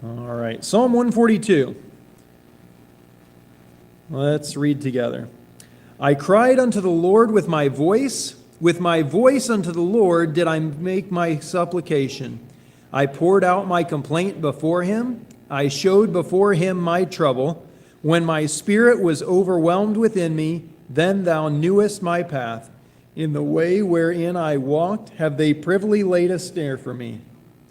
All right, Psalm 142. Let's read together. I cried unto the Lord with my voice unto the Lord did I make my supplication. I poured out my complaint before him. I showed before him my trouble. When my spirit was overwhelmed within me, then thou knewest my path. In the way wherein I walked, have they privily laid a snare for me.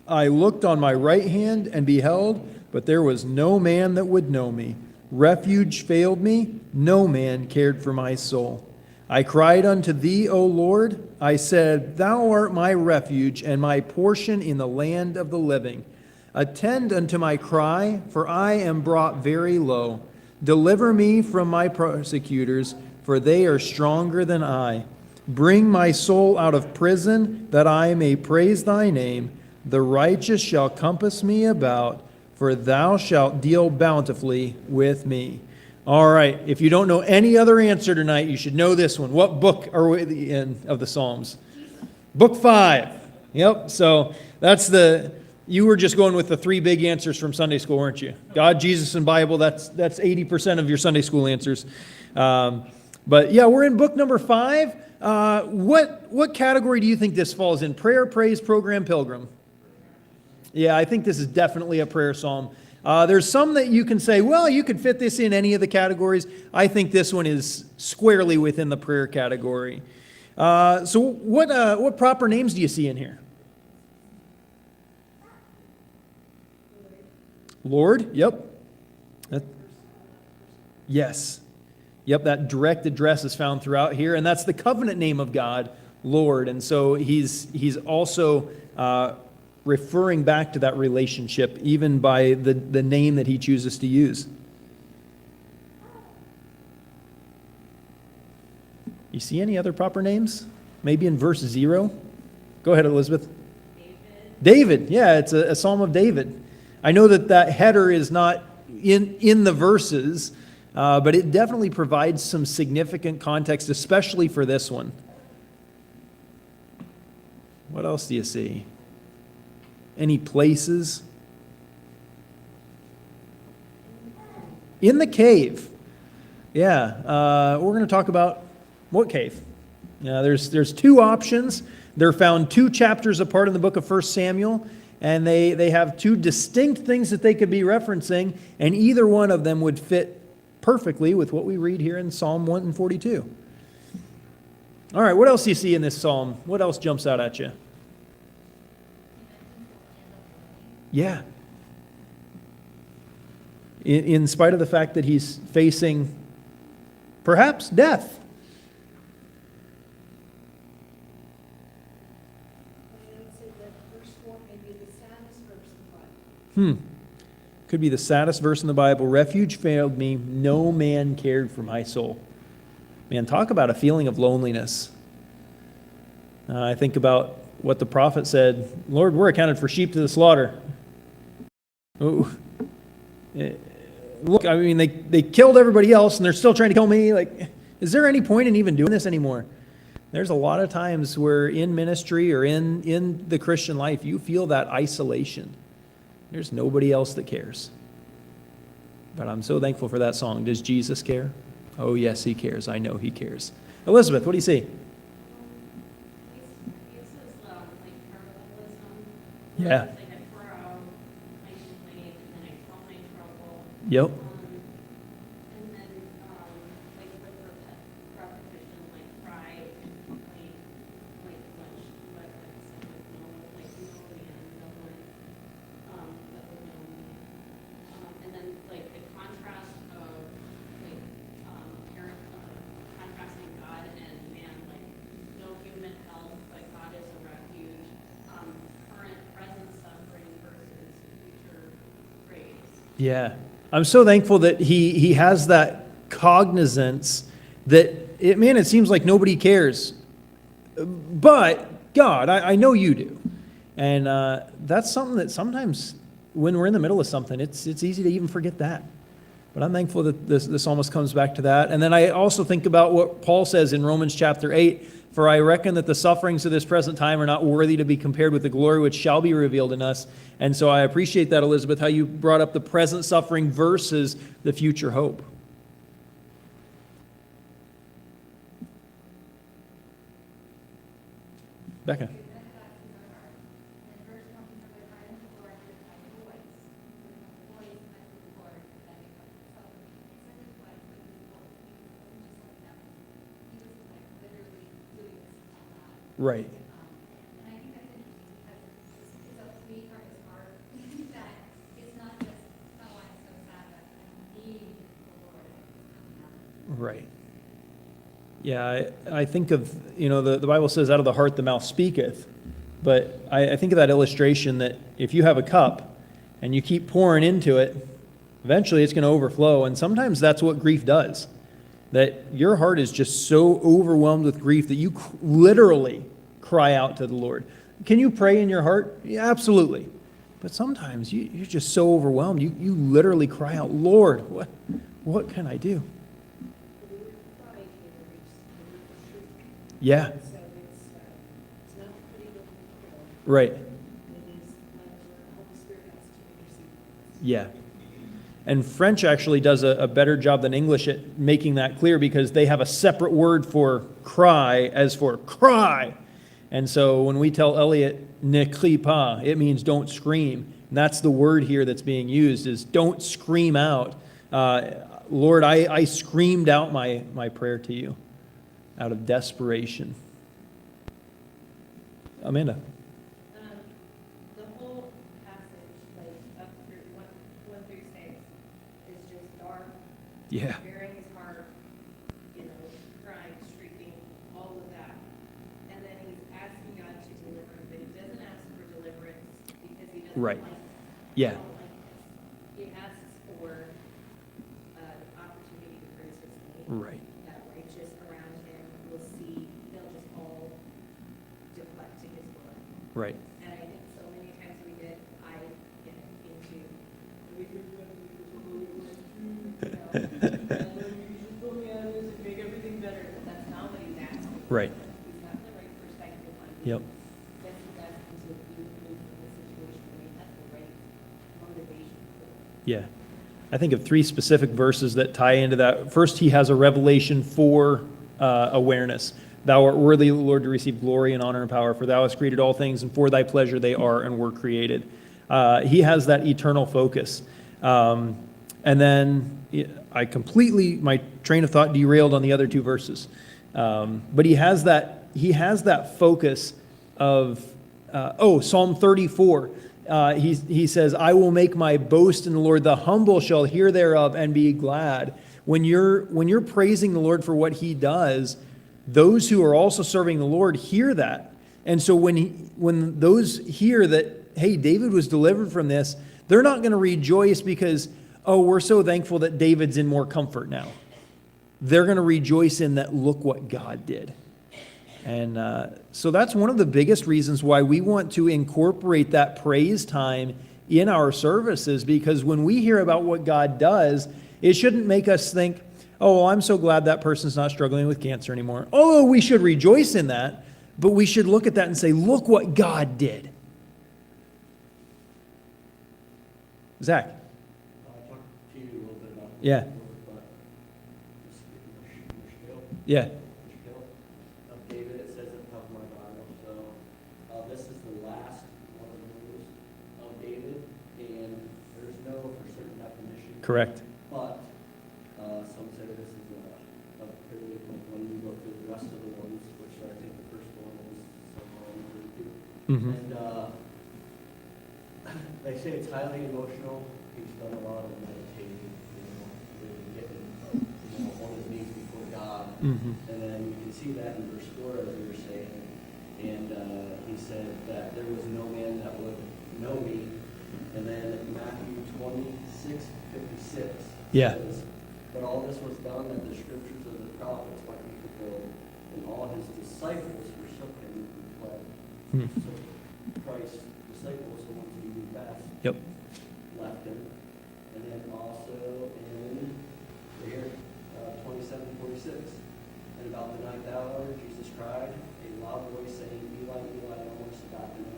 I looked on my right hand and beheld, but there was no man that would know me. Refuge failed me, no man cared for my soul. I cried unto thee, O Lord. I said, Thou art my refuge and my portion in the land of the living. Attend unto my cry, for I am brought very low. Deliver me from my persecutors, for they are stronger than I. Bring my soul out of prison, that I may praise thy name. The righteous shall compass me about, for thou shalt deal bountifully with me. All right, if you don't know any other answer tonight, you should know this one. What book are we in of the Psalms? Book 5. Yep, so you were just going with the 3 big answers from Sunday school, weren't you? God, Jesus, and Bible, that's 80% of your Sunday school answers. But yeah, we're in book number 5. What category do you think this falls in? Prayer, praise, program, pilgrim? Yeah, I think this is definitely a prayer psalm. There's some that you can say, well, you could fit this in any of the categories. I think this one is squarely within the prayer category. So what proper names do you see in here? Lord, yep. Yes. Yep, that direct address is found throughout here, and that's the covenant name of God, Lord. And so he's also referring back to that relationship, even by the name that he chooses to use. You see any other proper names? Maybe in verse 0? Go ahead, Elizabeth. David, yeah, it's a psalm of David. I know that header is not in the verses, but it definitely provides some significant context, especially for this one. What else do you see? Any places? In the cave. Yeah, we're going to talk about what cave. There's 2 options. They're found 2 chapters apart in the book of 1 Samuel, and they have 2 distinct things that they could be referencing, and either one of them would fit perfectly with what we read here in Psalm 142. All right, what else do you see in this psalm? What else jumps out at you? Yeah. In spite of the fact that he's facing perhaps death. I would say that verse 4 may be the saddest verse in the Bible. Could be the saddest verse in the Bible. Refuge failed me, no man cared for my soul. Man, talk about a feeling of loneliness. I think about what the prophet said, Lord, we're accounted for sheep to the slaughter. Ooh. Look, I mean, they killed everybody else, and they're still trying to kill me. Like, is there any point in even doing this anymore? There's a lot of times where in ministry or in the Christian life, you feel that isolation. There's nobody else that cares. But I'm so thankful for that song. Does Jesus care? Oh, yes, he cares. I know he cares. Elizabeth, what do you see? Yeah. Yep. And then, like with repetition, like pride, complaint, like much, but like no man, no one, that would know me. And then like the contrast of like contrasting God and man, like no human help, but God is a refuge. Current present suffering versus future praise. Yeah. I'm so thankful that he has that cognizance that, it seems like nobody cares. But God, I know you do. And that's something that sometimes when we're in the middle of something, it's easy to even forget that. But I'm thankful that this almost comes back to that. And then I also think about what Paul says in Romans chapter 8, for I reckon that the sufferings of this present time are not worthy to be compared with the glory which shall be revealed in us. And so I appreciate that, Elizabeth, how you brought up the present suffering versus the future hope. Becca. Right. And I think that's interesting because it's a plea from his heart that it's not just, oh, I'm so sad that I need the Lord coming out. Right. Yeah, I think of, the Bible says out of the heart the mouth speaketh. But I think of that illustration that if you have a cup and you keep pouring into it, eventually it's going to overflow. And sometimes that's what grief does. That your heart is just so overwhelmed with grief that you literally cry out to the Lord. Can you pray in your heart? Yeah, absolutely. But sometimes you're just so overwhelmed, you literally cry out, Lord, what can I do? Yeah. Right. Yeah. And French actually does a better job than English at making that clear because they have a separate word for cry as for cry. And so when we tell Elliot, ne crie pas, it means don't scream. And that's the word here that's being used is don't scream out. Lord, I screamed out my prayer to you out of desperation. Amanda. The whole passage, like up through 1 through 6, is just dark. Yeah. Bearing his heart, crying, shrieking, all of that. And then he's asking God to deliver him, but he doesn't ask for deliverance because he doesn't Right. like it. Yeah. He don't like this. He asks for opportunity to praise his name. Right. That righteous around him will see, they'll just all deflect to his glory. Right. And I think so many times I get into, make everything better, but that's not what he's asking. Right. He's got the right perspective on it. Yep. Yes, he's asking to be removed from the situation where he has the right motivation for it. Yeah. I think of 3 specific verses that tie into that. First, he has a revelation for awareness. Thou art worthy, Lord, to receive glory and honor and power, for thou hast created all things, and for thy pleasure they are and were created. He has that eternal focus. And then my train of thought derailed on the other 2 verses. But he has that focus of, Psalm 34. He says, I will make my boast in the Lord. The humble shall hear thereof and be glad. When you're praising the Lord for what he does, those who are also serving the Lord hear that. And so when those hear that, hey, David was delivered from this, they're not going to rejoice because, oh, we're so thankful that David's in more comfort now. They're going to rejoice in that, look what God did. And so that's one of the biggest reasons why we want to incorporate that praise time in our services, because when we hear about what God does, it shouldn't make us think, oh, well, I'm so glad that person's not struggling with cancer anymore. Although we should rejoice in that, but we should look at that and say, look what God did. Zach. I talked to you a little bit about Yeah. but Yeah. of David, it says at the top of my Bible. So this is the last one of those of David, and there's no for certain definition. Correct. But some say this is a period when you go through the rest of the ones, which I think the first one is Psalm 32. Mm-hmm. And they say it's highly emotional. He's done a lot of meditating, really getting on his knees before God. Mm-hmm. And then you can see that in verse 4, as you were saying. And he said that there was no man that would know me. And then Matthew 26:56 Yeah. says, but all this was done that the scriptures of the prophets might be fulfilled, and all his disciples forsook him and fled. Hmm. So Christ's disciples, the ones who knew best, Yep. left him. And then also in, right here, 27:46. And about the ninth hour, Jesus cried, a loud voice saying, Eli, Eli, lama sabachthani.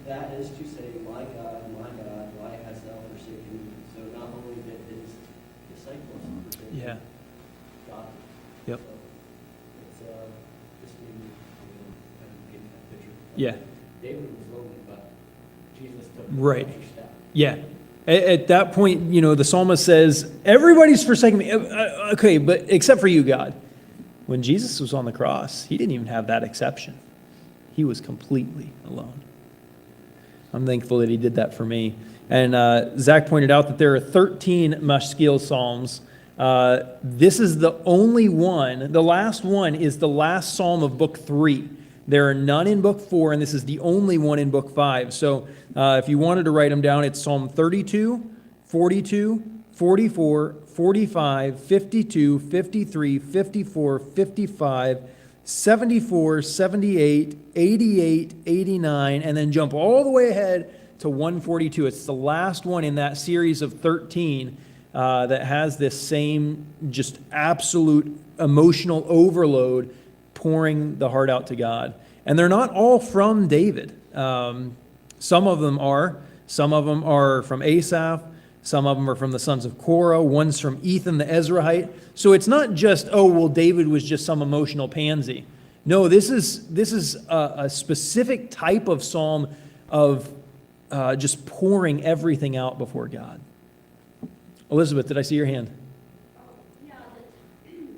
That is to say, my God, why hast thou forsaken me? So not only did his disciples forsake Yeah. God. Yep. So it's just maybe kind of paint that picture. Yeah. David was lonely, but Jesus took Right. the extra step. Yeah. At that point, the psalmist says, everybody's forsaken me. Okay, but except for you, God. When Jesus was on the cross, he didn't even have that exception. He was completely alone. I'm thankful that he did that for me. And Zach pointed out that there are 13 Maskil Psalms. This is the only one. The last one is the last psalm of Book 3. There are none in Book 4, and this is the only one in Book 5. So if you wanted to write them down, it's Psalm 32, 42, 44, 45, 52, 53, 54, 55, 74, 78, 88, 89, and then jump all the way ahead to 142. It's the last one in that series of 13 that has this same just absolute emotional overload pouring the heart out to God. And they're not all from David. Some of them are. Some of them are from Asaph. Some of them are from the sons of Korah. One's from Ethan the Ezrahite. So it's not just, David was just some emotional pansy. No, this is a specific type of psalm of just pouring everything out before God. Elizabeth, did I see your hand? Yeah,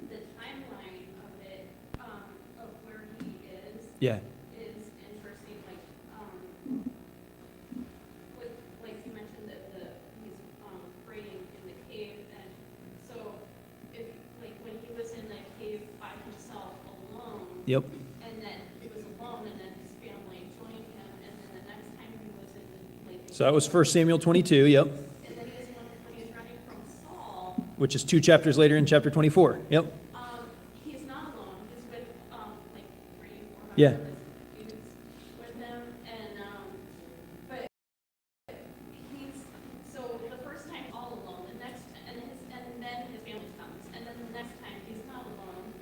the timeline of it, of where he is. Yeah. Is interesting, like you mentioned that he's praying in the cave, and so if, like, when he was in the cave by himself alone. Yep. And then he was alone, and then his family joined him, and then the next time he was in, like. So that was 1 Samuel 22, yep. And then when he was running from Saul. Which is 2 chapters later in chapter 24, yep. He's not alone. He's with like 3-4 Yeah. dudes with him, and but he's so the first time all alone. The next and then his family comes, and then the next time he's not alone.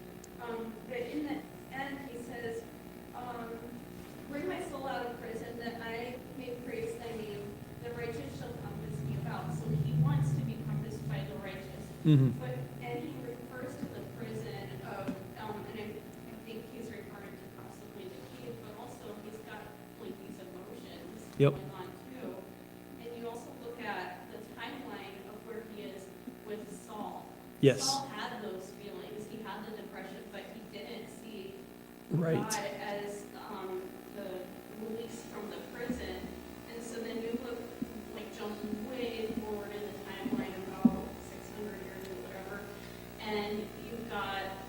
But in the end, he says, "Bring my soul out of prison, that I may praise thy name. The righteous shall compass me about." So he wants to be compassed by the righteous. Mm-hmm. And he refers to the prison of, and I think he's referring to possibly the cave, but also he's got like these emotions Yep. going on too. And you also look at the timeline of where he is with Saul. Yes. Saul had those feelings. He had the depression, but he didn't see Right. God as the release from the prison. And so then you look, like, jump way forward in the timeline about 600 years or whatever, and you've got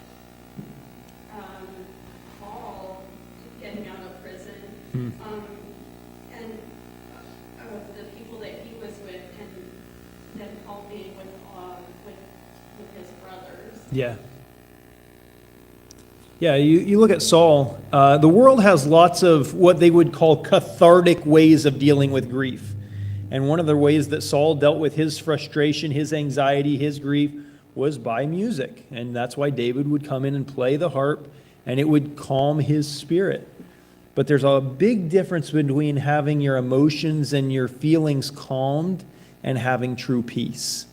Paul getting out of prison, Hmm. and the people that he was with, and then Paul being with his brothers. Yeah. Yeah, you look at Saul. The world has lots of what they would call cathartic ways of dealing with grief. And one of the ways that Saul dealt with his frustration, his anxiety, his grief was by music. And that's why David would come in and play the harp, and it would calm his spirit. But there's a big difference between having your emotions and your feelings calmed and having true peace.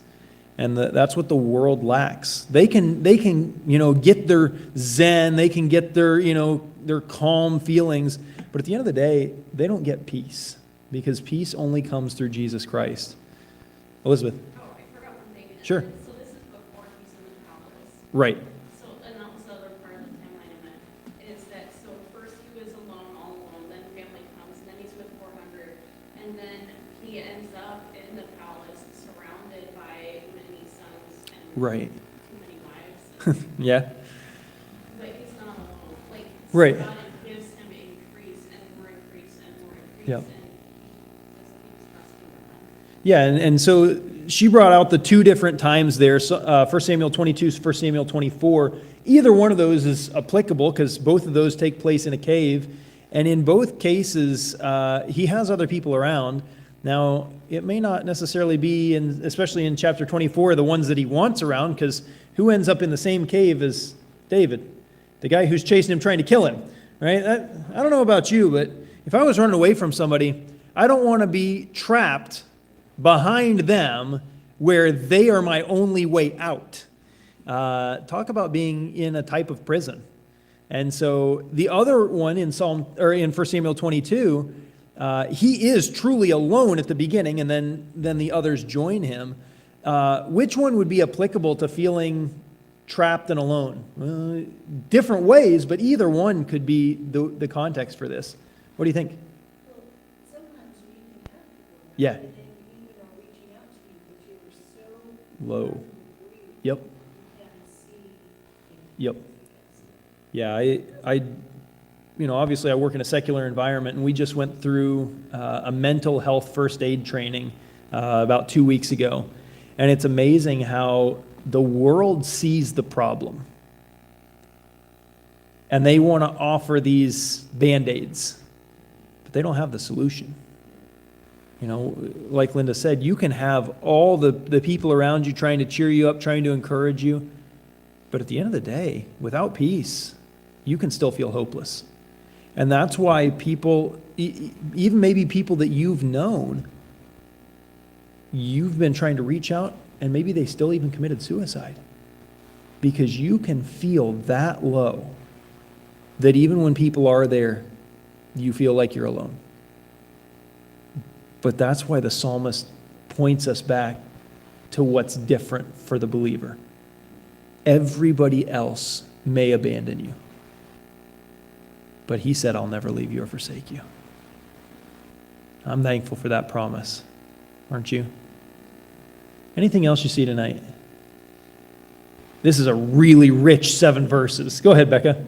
And that's what the world lacks. They can get their zen, they can get their calm feelings, but at the end of the day, they don't get peace, because peace only comes through Jesus Christ. Elizabeth. Oh, I forgot one thing. Sure. So this is before he's in the palace. Right. So, and that was the other part of the timeline I meant, is that, so first he was alone, all alone, then family comes, then he's with 400, and then he ends up in the palace surrounded by many sons and Right. too many wives. Yeah. But he's not alone. Like, Right. God gives him increase and more increase and more increase, Yep. and just keeps trusting him. Yeah, and so she brought out the two different times there, 1 Samuel 22, 1 Samuel 24. Either one of those is applicable, because both of those take place in a cave. And in both cases, he has other people around. Now, it may not necessarily be, especially in chapter 24, the ones that he wants around, because who ends up in the same cave as David? The guy who's chasing him, trying to kill him, right? I don't know about you, but if I was running away from somebody, I don't want to be trapped behind them where they are my only way out. Talk about being in a type of prison. And so the other one in in 1 Samuel 22, he is truly alone at the beginning, and then the others join him. Which one would be applicable to feeling trapped and alone? Well, different ways, but either one could be the context for this. What do you think? Well, sometimes we can have people. Yeah. And then even are reaching out to you, but you're so Low. weak, Yep. you can't see. Yep. Yeah, I obviously I work in a secular environment, and we just went through a mental health first aid training about 2 weeks ago. And it's amazing how the world sees the problem. And they want to offer these Band-Aids, but they don't have the solution. Like Linda said, you can have all the people around you trying to cheer you up, trying to encourage you, but at the end of the day, without peace, you can still feel hopeless. And that's why people, even maybe people that you've known, you've been trying to reach out, and maybe they still even committed suicide. Because you can feel that low that even when people are there, you feel like you're alone. But that's why the psalmist points us back to what's different for the believer. Everybody else may abandon you, but he said, I'll never leave you or forsake you. I'm thankful for that promise. Aren't you? Anything else you see tonight? This is a really rich 7 verses. Go ahead, Becca. I was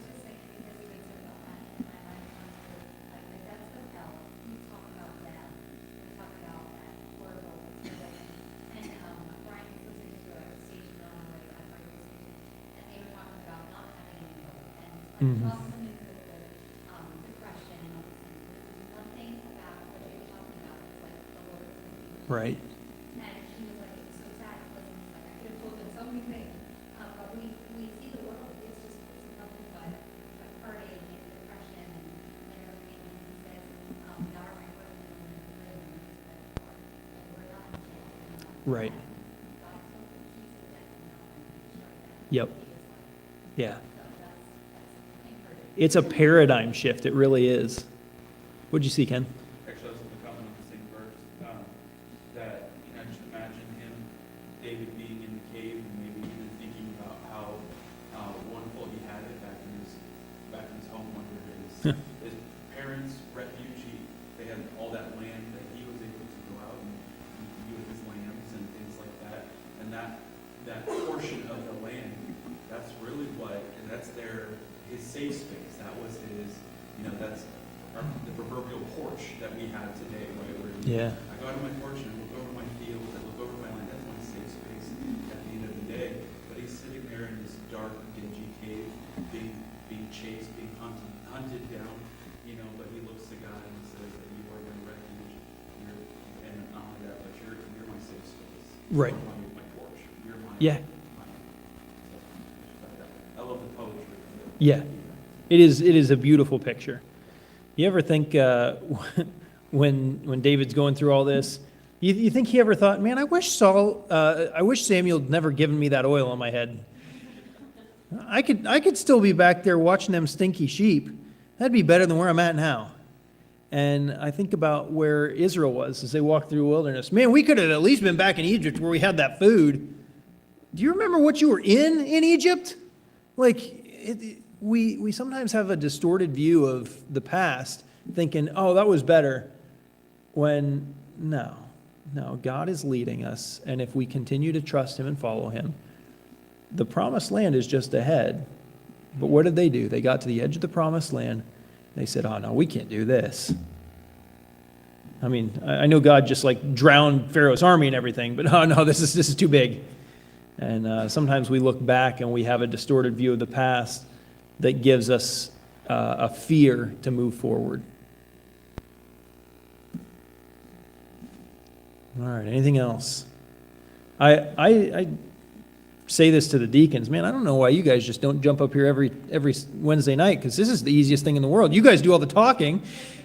just thinking, because you had said about that, and my mind comes to, like, the depths of hell, you talk about that, you talk about that horrible feeling, and, Brian was listening to a station on, like, on radio station, and they were talking about not having any hope, and, like, welcoming into depression and all these things, but there's nothing about what you were talking about, it's like, the Lord is with you. Right. And she was like, it was so sad, because it's like, I could have told them so many things, but we see the world, it's nothing but heartache and depression and everything, and he says, now our right foot in the prison, and we're not in jail, we're not. Right. God's so he's a death and Yep. he is like, Yeah. so that's encouraging. It's a paradigm shift. It really is. What'd you see, Ken? Actually, I was going to comment on the same verse, that, just imagine him, David being in the cave, and maybe even thinking about how wonderful he had it back in his home under his parents' refuge. They had all that land that he was able to go out and be with his lambs and things like that. And that portion of the land, that's really that's his safe space. That was his, that's the proverbial porch that we have today, right? Where Yeah. I go out on my porch and I look over my fields, I look over my land. That's my safe space at the end of the day. But he's sitting there in this dark, dingy cave, being chased, being hunted down, but he looks to God and says that you are my refuge. And not only that, but you're my safe space. Right. You're my porch. You're my. Yeah. I love the poetry. Yeah. It is a beautiful picture. You ever think when David's going through all this, you think he ever thought, man, I wish Samuel had never given me that oil on my head. I could still be back there watching them stinky sheep. That'd be better than where I'm at now. And I think about where Israel was as they walked through the wilderness. Man, we could have at least been back in Egypt where we had that food. Do you remember what you were in Egypt? We sometimes have a distorted view of the past, thinking, oh, that was better, when no, God is leading us, and if we continue to trust him and follow him, the promised land is just ahead. But what did they do? They got to the edge of the promised land. They said, oh, no, we can't do this. I mean, I know God just drowned Pharaoh's army and everything, but oh, no, this is too big. And sometimes we look back and we have a distorted view of the past that gives us a fear to move forward. All right, anything else? I say this to the deacons, man, I don't know why you guys just don't jump up here every Wednesday night, because this is the easiest thing in the world. You guys do all the talking.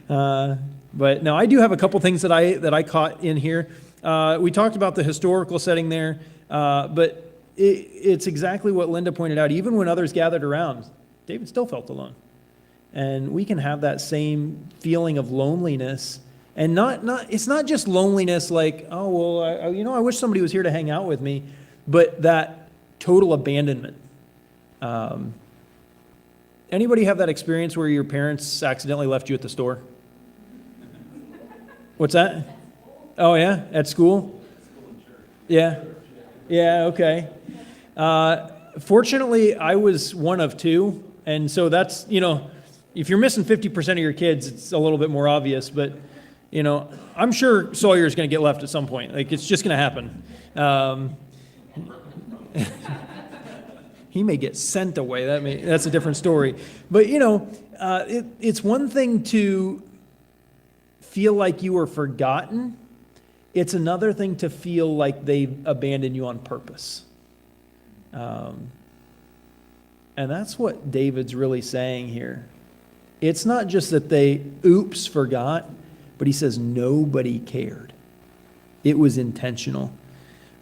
But no, I do have a couple things that I caught in here. We talked about the historical setting there, but it's exactly what Linda pointed out. Even when others gathered around, David still felt alone. And we can have that same feeling of loneliness. And it's not just loneliness like, oh, well, I wish somebody was here to hang out with me, but that total abandonment. Anybody have that experience where your parents accidentally left you at the store? What's that? Oh, yeah? At school? Yeah. Yeah, okay. Fortunately, I was one of two. And so that's, if you're missing 50% of your kids, it's a little bit more obvious. But, I'm sure Sawyer's going to get left at some point. Like, it's just going to happen. He may get sent away. That's a different story. But, it's one thing to feel like you were forgotten. It's another thing to feel like they abandoned you on purpose. And that's what David's really saying here. It's not just that they forgot, but he says nobody cared. It was intentional.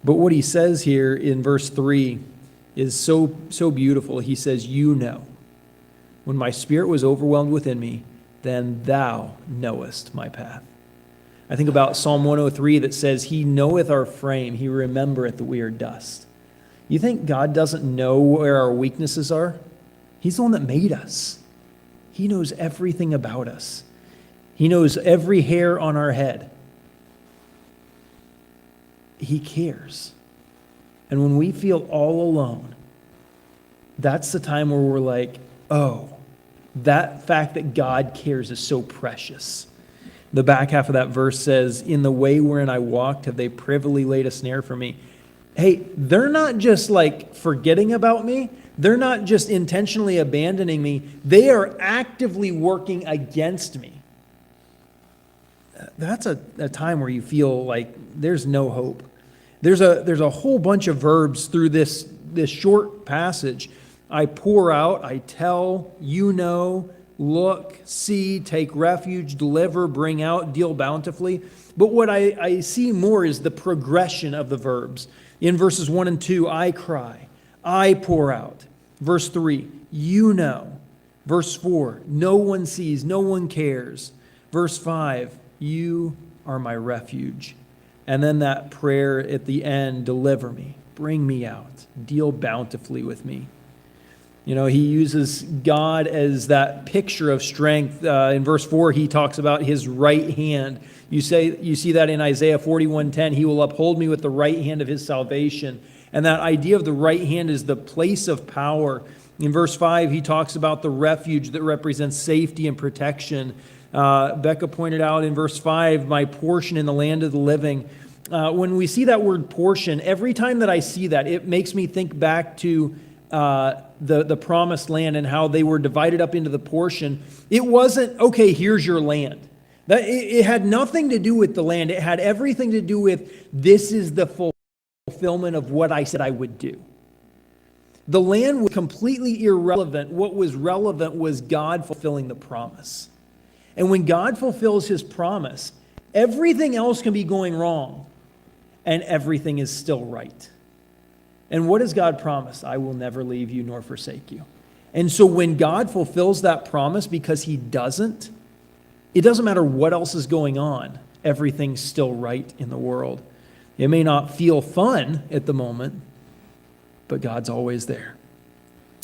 But what he says here in verse 3 is so beautiful. He says, when my spirit was overwhelmed within me, then thou knowest my path. I think about Psalm 103 that says, he knoweth our frame, he remembereth that we are dust. You think God doesn't know where our weaknesses are? He's the one that made us. He knows everything about us. He knows every hair on our head. He cares. And when we feel all alone, that's the time where we're like, oh, that fact that God cares is so precious. The back half of that verse says, in the way wherein I walked, have they privily laid a snare for me. Hey, they're not just like forgetting about me. They're not just intentionally abandoning me. They are actively working against me. That's a time where you feel like there's no hope. There's a whole bunch of verbs through this short passage. I pour out, I tell, look, see, take refuge, deliver, bring out, deal bountifully. But what I see more is the progression of the verbs. In verses 1 and 2, I cry, I pour out. Verse 3, Verse 4, no one sees, no one cares. Verse 5, you are my refuge. And then that prayer at the end, deliver me, bring me out, deal bountifully with me. He uses God as that picture of strength. In verse 4, he talks about his right hand. You see that in Isaiah 41:10, he will uphold me with the right hand of his salvation. And that idea of the right hand is the place of power. In verse 5, he talks about the refuge that represents safety and protection. Becca pointed out in verse 5, my portion in the land of the living. When we see that word portion, every time that I see that, it makes me think back to the promised land and how they were divided up into the portion. It wasn't, okay, here's your land. It had nothing to do with the land. It had everything to do with, this is the fulfillment of what I said I would do. The land was completely irrelevant. What was relevant was God fulfilling the promise. And when God fulfills his promise, everything else can be going wrong, and everything is still right. And what does God promise? I will never leave you nor forsake you. And so when God fulfills that promise, because he doesn't, it doesn't matter what else is going on, everything's still right in the world. It may not feel fun at the moment, but God's always there.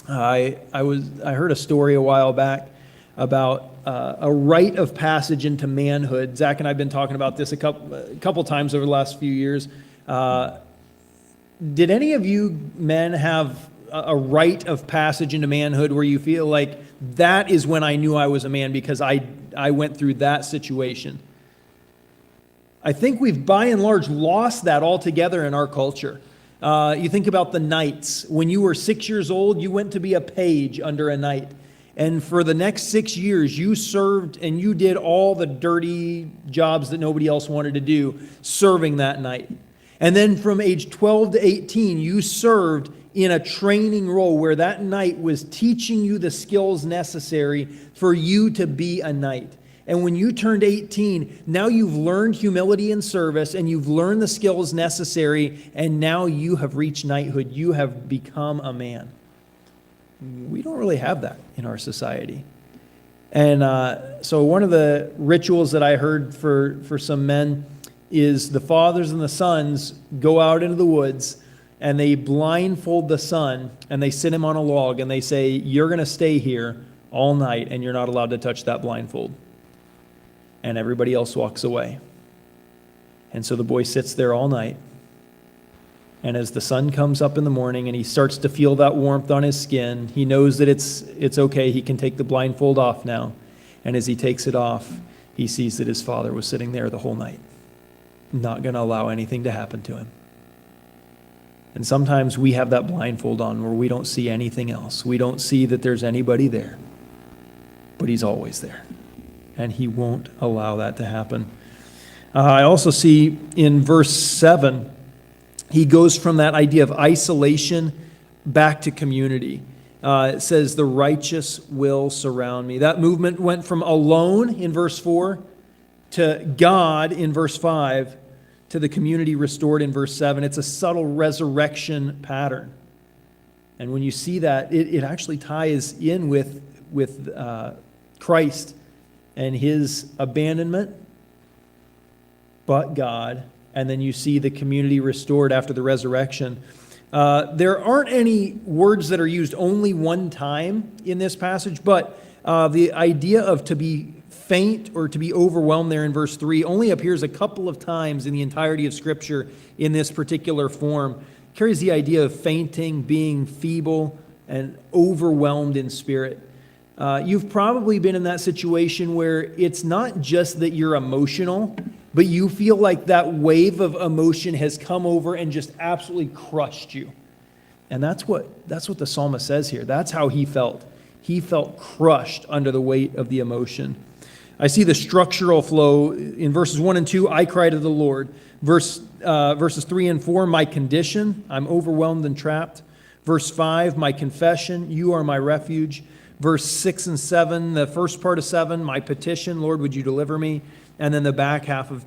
I heard a story a while back about a rite of passage into manhood. Zach and I have been talking about this a couple times over the last few years. Did any of you men have a rite of passage into manhood where you feel like that is when I knew I was a man because I went through that situation? I think we've by and large lost that altogether in our culture. You think about the knights. When you were 6 years old, you went to be a page under a knight. And for the next 6 years, you served and you did all the dirty jobs that nobody else wanted to do, serving that night. And then from age 12 to 18, you served in a training role where that knight was teaching you the skills necessary for you to be a knight. And when you turned 18, now you've learned humility and service, and you've learned the skills necessary, and now you have reached knighthood. You have become a man. We don't really have that in our society. And so one of the rituals that I heard for some men is the fathers and the sons go out into the woods, and they blindfold the son, and they sit him on a log, and they say, "You're going to stay here all night, and you're not allowed to touch that blindfold." And everybody else walks away. And so the boy sits there all night. And as the sun comes up in the morning and he starts to feel that warmth on his skin, he knows that it's okay. He can take the blindfold off now. And as he takes it off, he sees that his father was sitting there the whole night, not going to allow anything to happen to him. And sometimes we have that blindfold on where we don't see anything else. We don't see that there's anybody there. But he's always there. And he won't allow that to happen. I also see in verse 7, he goes from that idea of isolation back to community. It says, "The righteous will surround me." That movement went from alone in verse 4 to God in verse 5 to the community restored in verse 7. It's a subtle resurrection pattern. And when you see that, it actually ties in with Christ and his abandonment, but God, and then you see the community restored after the resurrection. There aren't any words that are used only one time in this passage, but the idea of to be faint or to be overwhelmed there in verse 3 only appears a couple of times in the entirety of Scripture in this particular form. It carries the idea of fainting, being feeble, and overwhelmed in spirit. You've probably been in that situation where it's not just that you're emotional, but you feel like that wave of emotion has come over and just absolutely crushed you. And that's what the psalmist says here. That's how he felt. He felt crushed under the weight of the emotion. I see the structural flow in verses 1 and 2, "I cry to the Lord." Verses 3 and 4, "My condition, I'm overwhelmed and trapped." Verse 5, "My confession, you are my refuge." Verse 6 and 7, the first part of 7, "My petition, Lord, would you deliver me?" And then the back half of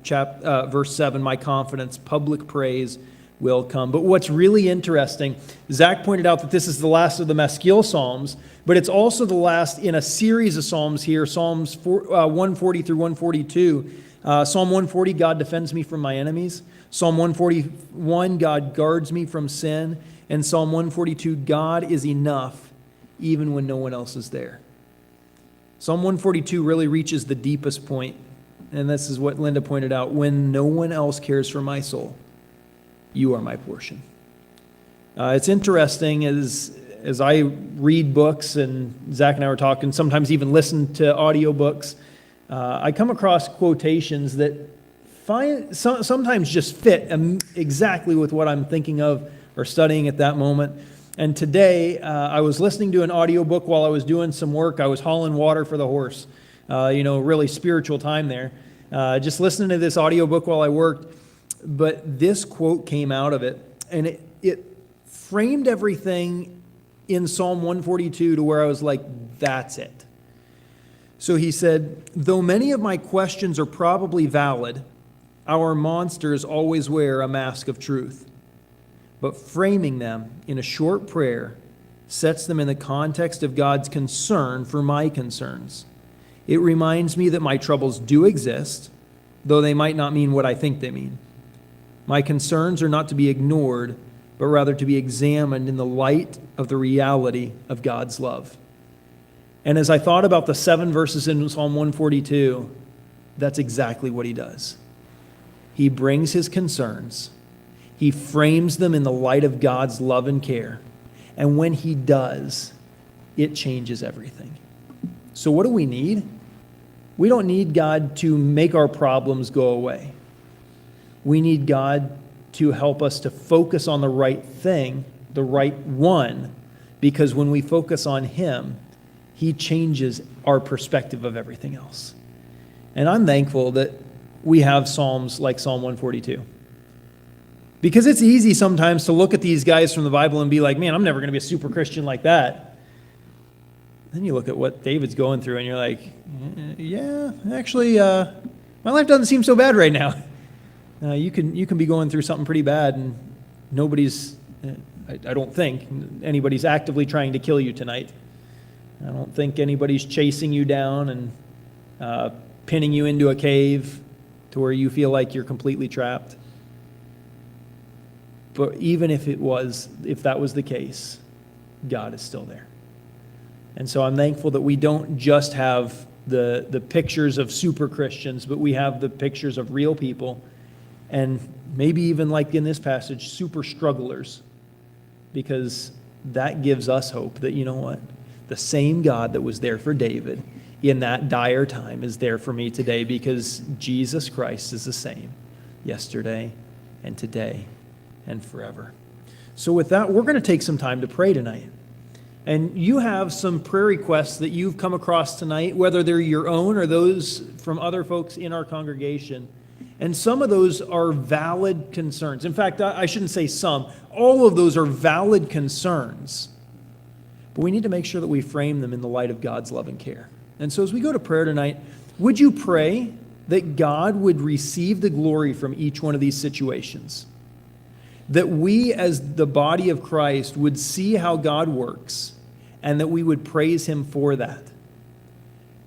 verse 7, "My confidence, public praise will come." But what's really interesting, Zach pointed out that this is the last of the Maskil Psalms, but it's also the last in a series of Psalms here, Psalms 140 through 142. Psalm 140, "God defends me from my enemies." Psalm 141, "God guards me from sin." And Psalm 142, "God is enough even when no one else is there." Psalm 142 really reaches the deepest point, and this is what Linda pointed out: "When no one else cares for my soul, you are my portion." It's interesting as I read books, and Zach and I were talking, sometimes even listen to audiobooks, I come across quotations that sometimes just fit exactly with what I'm thinking of or studying at that moment. And today, I was listening to an audiobook while I was doing some work. I was hauling water for the horse. Really spiritual time there. Just listening to this audiobook while I worked. But this quote came out of it, and it framed everything in Psalm 142 to where I was like, that's it. So he said, "Though many of my questions are probably valid, our monsters always wear a mask of truth. But framing them in a short prayer sets them in the context of God's concern for my concerns. It reminds me that my troubles do exist, though they might not mean what I think they mean. My concerns are not to be ignored, but rather to be examined in the light of the reality of God's love." And as I thought about the 7 verses in Psalm 142, that's exactly what he does. He brings his concerns. He frames them in the light of God's love and care. And when he does, it changes everything. So what do we need? We don't need God to make our problems go away. We need God to help us to focus on the right thing, the right one, because when we focus on him, He changes our perspective of everything else. And I'm thankful that we have Psalms like Psalm 142. Because it's easy sometimes to look at these guys from the Bible and be like, man, I'm never going to be a super Christian like that. Then you look at what David's going through and you're like, yeah, actually, my life doesn't seem so bad right now. You can be going through something pretty bad and nobody's, I don't think, anybody's actively trying to kill you tonight. I don't think anybody's chasing you down and pinning you into a cave to where you feel like you're completely trapped. But even if that was the case, God is still there. And so I'm thankful that we don't just have the pictures of super Christians, but we have the pictures of real people, and maybe even like in this passage, super strugglers, because that gives us hope that, you know what? The same God that was there for David in that dire time is there for me today, because Jesus Christ is the same yesterday and today and forever. So with that, we're going to take some time to pray tonight. And you have some prayer requests that you've come across tonight, whether they're your own or those from other folks in our congregation. And some of those are valid concerns. In fact, I shouldn't say some. All of those are valid concerns. But we need to make sure that we frame them in the light of God's love and care. And so as we go to prayer tonight, would you pray that God would receive the glory from each one of these situations? That we as the body of Christ would see how God works and that we would praise him for that.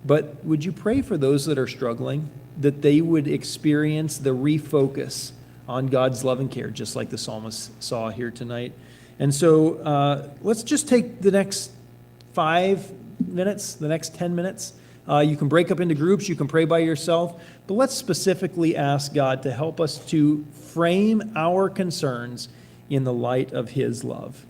But would you pray for those that are struggling, that they would experience the refocus on God's love and care, just like the psalmist saw here tonight? And so let's just take the next 5 minutes, the next 10 minutes. You can break up into groups, you can pray by yourself, but let's specifically ask God to help us to frame our concerns in the light of his love.